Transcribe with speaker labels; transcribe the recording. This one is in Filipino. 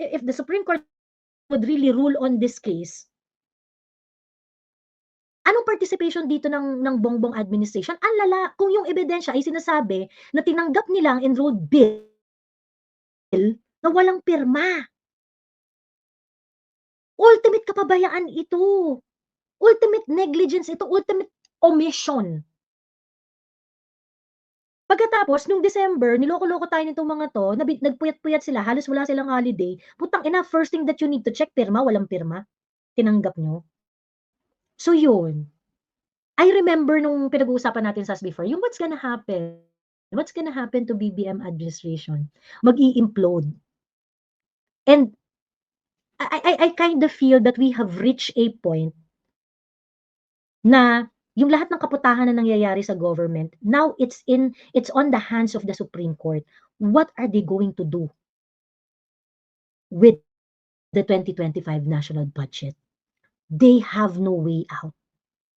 Speaker 1: if the Supreme Court would really rule on this case, anong participation dito ng Bongbong administration? Ang lala, kung yung ebidensya ay sinasabi na tinanggap nilang enrolled bill na walang pirma. Ultimate kapabayaan ito. Ultimate negligence ito, ultimate omission. Pagkatapos nung December, niloko-loko tayo nitong mga 'to, nagpuyat-puyat sila, halos wala silang holiday. Putang ina, first thing that you need to check, pirma, walang pirma. Tinanggap niyo. So yun. I remember nung pinag-uusapan natin SAS before, yung what's gonna happen? What's gonna happen to BBM administration? Mag-i-implode. And I kind of feel that we have reached a point na yung lahat ng kaputahan na nangyayari sa government, now it's on the hands of the Supreme Court. What are they going to do with the 2025 national budget? They have no way out.